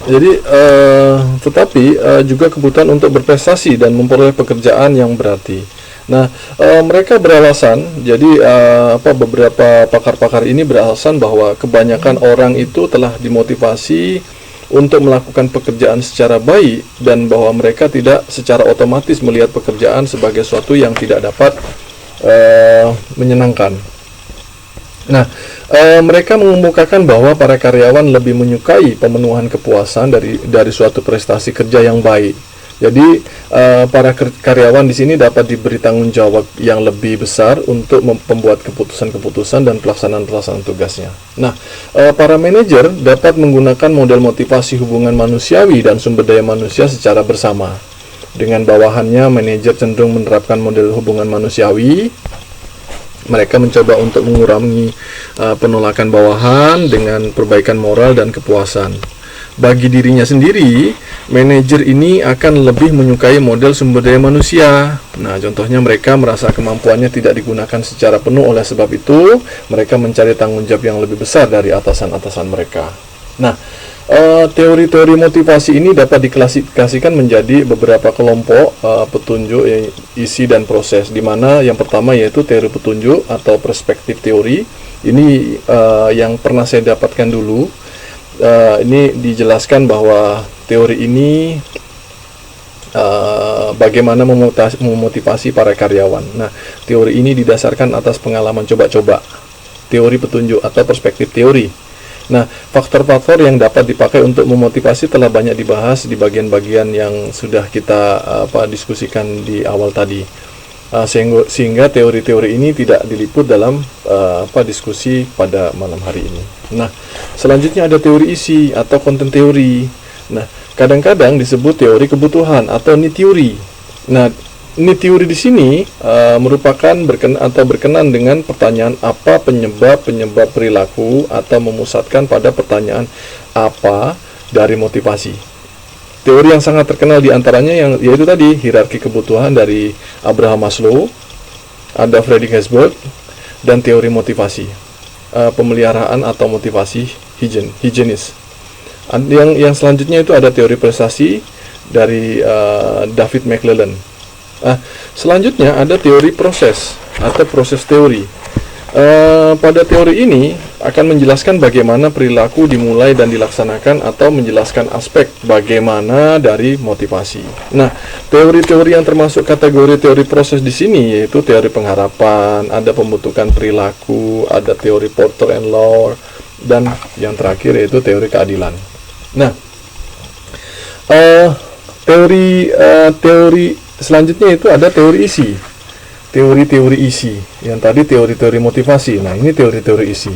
Jadi, juga kebutuhan untuk berprestasi dan memperoleh pekerjaan yang berarti. Nah, mereka beralasan, jadi beberapa pakar-pakar ini beralasan bahwa kebanyakan orang itu telah dimotivasi untuk melakukan pekerjaan secara baik dan bahwa mereka tidak secara otomatis melihat pekerjaan sebagai suatu yang tidak dapat menyenangkan. Nah, mereka mengemukakan bahwa para karyawan lebih menyukai pemenuhan kepuasan dari suatu prestasi kerja yang baik. Jadi, para karyawan di sini dapat diberi tanggung jawab yang lebih besar untuk membuat keputusan-keputusan dan pelaksanaan tugasnya. Nah, para manajer dapat menggunakan model motivasi hubungan manusiawi dan sumber daya manusia secara bersama. Dengan bawahannya, manajer cenderung menerapkan model hubungan manusiawi. Mereka mencoba untuk mengurangi penolakan bawahan dengan perbaikan moral dan kepuasan. Bagi dirinya sendiri, manajer ini akan lebih menyukai model sumber daya manusia. Nah, contohnya mereka merasa kemampuannya tidak digunakan secara penuh, oleh sebab itu mereka mencari tanggung jawab yang lebih besar dari atasan-atasan mereka. Nah, teori-teori motivasi ini dapat diklasifikasikan menjadi beberapa kelompok petunjuk, isi dan proses, di mana yang pertama yaitu teori petunjuk atau perspektif teori. Ini yang pernah saya dapatkan dulu. Ini dijelaskan bahwa teori ini bagaimana memotivasi para karyawan. Nah, teori ini didasarkan atas pengalaman coba-coba. Teori petunjuk atau perspektif teori. Nah, faktor-faktor yang dapat dipakai untuk memotivasi telah banyak dibahas di bagian-bagian yang sudah kita diskusikan di awal tadi. Sehingga teori-teori ini tidak diliput dalam diskusi pada malam hari ini. Nah, selanjutnya ada teori isi atau konten teori. Nah, kadang-kadang disebut teori kebutuhan atau need theory. Nah, need theory di sini merupakan berkenan dengan pertanyaan apa penyebab perilaku, atau memusatkan pada pertanyaan apa dari motivasi. Teori yang sangat terkenal diantaranya yaitu tadi hierarki kebutuhan dari Abraham Maslow, ada Friedrich Herzberg, dan teori motivasi, pemeliharaan atau motivasi Higienis. Yang selanjutnya itu ada teori prestasi dari David McClellan. Selanjutnya ada teori proses atau proses teori. Pada teori ini akan menjelaskan bagaimana perilaku dimulai dan dilaksanakan, atau menjelaskan aspek bagaimana dari motivasi. Nah, teori-teori yang termasuk kategori teori proses di sini yaitu teori pengharapan, ada pembentukan perilaku, ada teori Porter and Lore, dan yang terakhir yaitu teori keadilan. Nah, teori selanjutnya itu ada teori isi. Teori-teori isi, yang tadi teori-teori motivasi. Nah, ini teori-teori isi.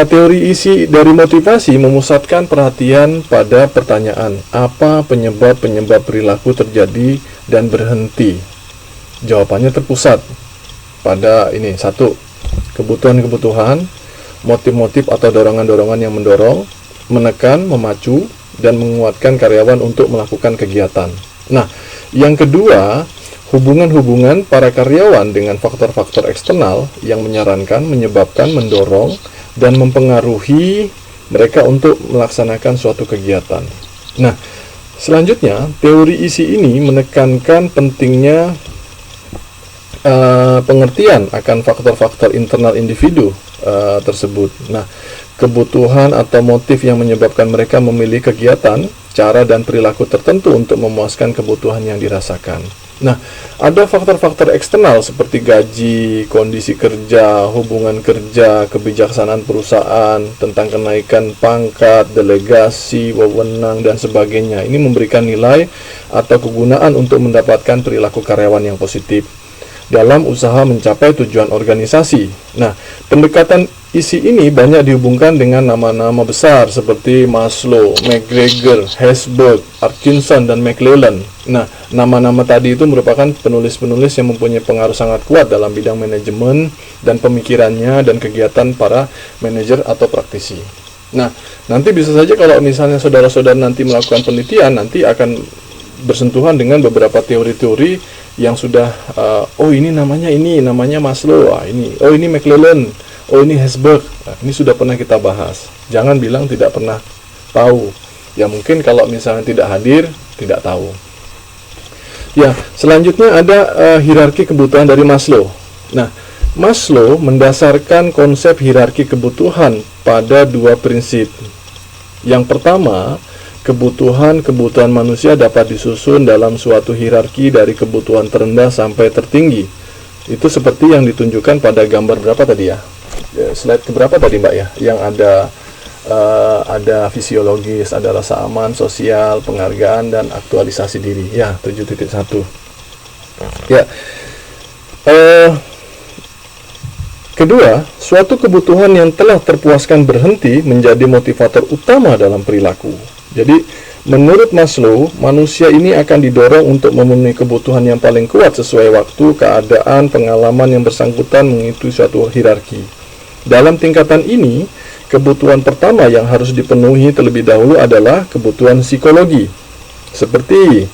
Teori isi dari motivasi memusatkan perhatian pada pertanyaan, apa penyebab perilaku terjadi dan berhenti. Jawabannya terpusat pada ini, satu, kebutuhan-kebutuhan, motif-motif atau dorongan-dorongan yang mendorong, menekan, memacu, dan menguatkan karyawan untuk melakukan kegiatan. Nah, yang kedua, hubungan-hubungan para karyawan dengan faktor-faktor eksternal yang menyarankan, menyebabkan, mendorong, dan mempengaruhi mereka untuk melaksanakan suatu kegiatan. Nah, selanjutnya, teori isi ini menekankan pentingnya pengertian akan faktor-faktor internal individu tersebut. Nah, kebutuhan atau motif yang menyebabkan mereka memilih kegiatan, cara dan perilaku tertentu untuk memuaskan kebutuhan yang dirasakan. Nah, ada faktor-faktor eksternal seperti gaji, kondisi kerja, hubungan kerja, kebijaksanaan perusahaan, tentang kenaikan pangkat, delegasi, wewenang, dan sebagainya. Ini memberikan nilai atau kegunaan untuk mendapatkan perilaku karyawan yang positif dalam usaha mencapai tujuan organisasi. Nah, pendekatan isi ini banyak dihubungkan dengan nama-nama besar seperti Maslow, McGregor, Herzberg, Atkinson, dan McClellan. Nah, nama-nama tadi itu merupakan penulis-penulis yang mempunyai pengaruh sangat kuat dalam bidang manajemen dan pemikirannya dan kegiatan para manajer atau praktisi. Nah, nanti bisa saja kalau misalnya saudara-saudara nanti melakukan penelitian, nanti akan bersentuhan dengan beberapa teori-teori yang sudah ini namanya Maslow, ini McClellan, ini Herzberg. Nah, ini sudah pernah kita bahas. Jangan bilang tidak pernah tahu. Ya mungkin kalau misalnya tidak hadir, tidak tahu. Ya, selanjutnya ada hierarki kebutuhan dari Maslow. Nah, Maslow mendasarkan konsep hierarki kebutuhan pada dua prinsip. Yang pertama, kebutuhan manusia dapat disusun dalam suatu hierarki dari kebutuhan terendah sampai tertinggi. Itu seperti yang ditunjukkan pada gambar berapa tadi ya? Slide keberapa tadi Mbak ya? Yang ada fisiologis, ada rasa aman, sosial, penghargaan, dan aktualisasi diri. Ya, 7.1. Ya. Kedua, suatu kebutuhan yang telah terpuaskan berhenti menjadi motivator utama dalam perilaku. Jadi, menurut Maslow, manusia ini akan didorong untuk memenuhi kebutuhan yang paling kuat sesuai waktu, keadaan, pengalaman yang bersangkutan mengikuti suatu hierarki. Dalam tingkatan ini, kebutuhan pertama yang harus dipenuhi terlebih dahulu adalah kebutuhan psikologi, seperti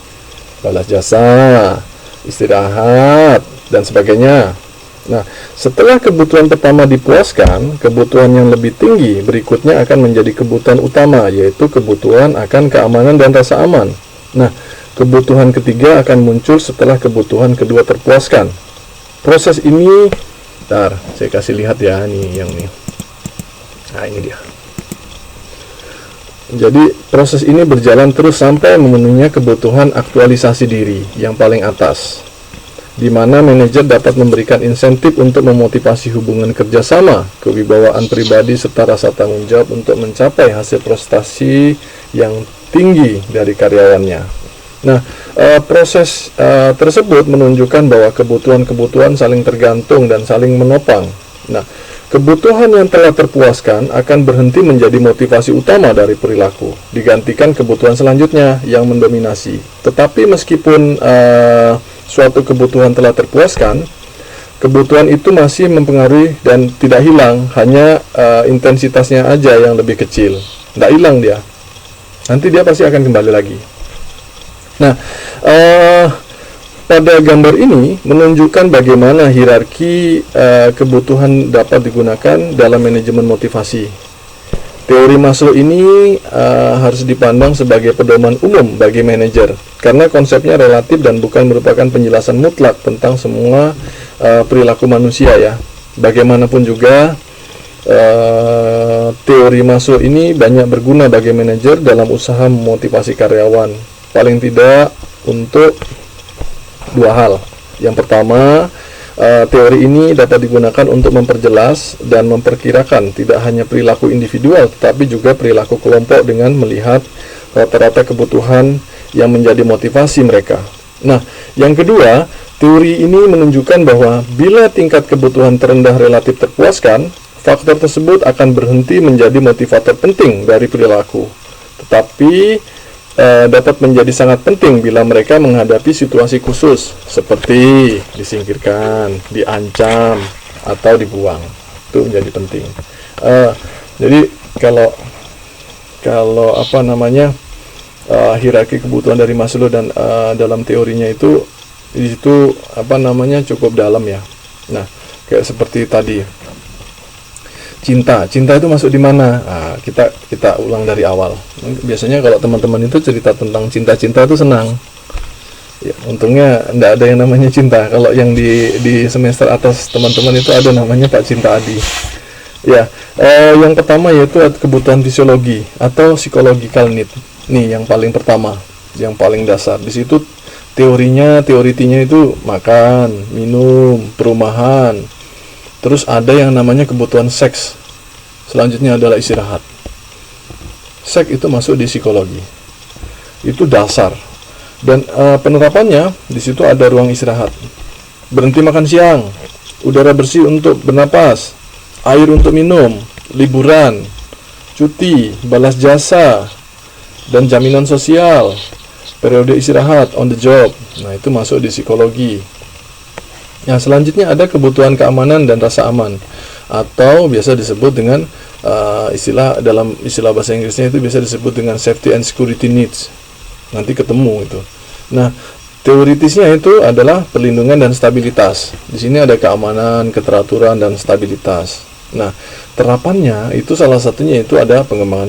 balas jasa, istirahat, dan sebagainya. Nah, setelah kebutuhan pertama dipuaskan, kebutuhan yang lebih tinggi berikutnya akan menjadi kebutuhan utama, yaitu kebutuhan akan keamanan dan rasa aman. Nah, kebutuhan ketiga akan muncul setelah kebutuhan kedua terpuaskan. Proses ini, bentar, saya kasih lihat ya, nih yang nih. Nah, ini dia. Jadi, proses ini berjalan terus sampai memenuhinya kebutuhan aktualisasi diri yang paling atas, di mana manajer dapat memberikan insentif untuk memotivasi hubungan kerjasama, kewibawaan pribadi, serta rasa tanggung jawab untuk mencapai hasil prestasi yang tinggi dari karyawannya. Nah, proses tersebut menunjukkan bahwa kebutuhan-kebutuhan saling tergantung dan saling menopang. Nah, kebutuhan yang telah terpuaskan akan berhenti menjadi motivasi utama dari perilaku, digantikan kebutuhan selanjutnya yang mendominasi. Tetapi meskipun suatu kebutuhan telah terpuaskan, kebutuhan itu masih mempengaruhi dan tidak hilang, hanya intensitasnya aja yang lebih kecil. Tidak hilang dia, nanti dia pasti akan kembali lagi. Nah, pada gambar ini menunjukkan bagaimana hierarki kebutuhan dapat digunakan dalam manajemen motivasi. Teori Maslow ini harus dipandang sebagai pedoman umum bagi manajer, karena konsepnya relatif dan bukan merupakan penjelasan mutlak tentang semua perilaku manusia ya. Bagaimanapun juga, teori Maslow ini banyak berguna bagi manajer dalam usaha memotivasi karyawan. Paling tidak untuk dua hal. Yang pertama, teori ini dapat digunakan untuk memperjelas dan memperkirakan tidak hanya perilaku individual, tetapi juga perilaku kelompok dengan melihat rata-rata kebutuhan yang menjadi motivasi mereka. Nah, yang kedua, teori ini menunjukkan bahwa bila tingkat kebutuhan terendah relatif terpuaskan, faktor tersebut akan berhenti menjadi motivator penting dari perilaku, tetapi dapat menjadi sangat penting bila mereka menghadapi situasi khusus seperti disingkirkan, diancam, atau dibuang. Itu menjadi penting. Jadi kalau apa namanya, hierarki kebutuhan dari Maslow dan dalam teorinya itu di situ apa namanya cukup dalam ya. Nah, kayak seperti tadi. Cinta itu masuk di mana? Nah, kita ulang dari awal. Biasanya kalau teman-teman itu cerita tentang cinta itu senang. Ya, untungnya enggak ada yang namanya cinta. Kalau yang di semester atas teman-teman itu ada namanya Pak Cinta Adi. Ya, yang pertama yaitu kebutuhan fisiologi atau psychological need. Nih yang paling pertama, yang paling dasar. Di situ teorinya itu makan, minum, perumahan. Terus ada yang namanya kebutuhan seks. Selanjutnya adalah istirahat. Seks itu masuk di psikologi. Itu dasar. Dan penerapannya di situ ada ruang istirahat. Berhenti makan siang, udara bersih untuk bernapas, air untuk minum, liburan, cuti, balas jasa, dan jaminan sosial, periode istirahat, on the job. Nah, itu masuk di psikologi. Nah, selanjutnya ada kebutuhan keamanan dan rasa aman, atau biasa disebut dengan dalam istilah bahasa Inggrisnya itu biasa disebut dengan safety and security needs. Nanti ketemu itu. Nah, teoritisnya itu adalah perlindungan dan stabilitas. Di sini ada keamanan, keteraturan, dan stabilitas. Nah, terapannya itu salah satunya itu ada pengembangan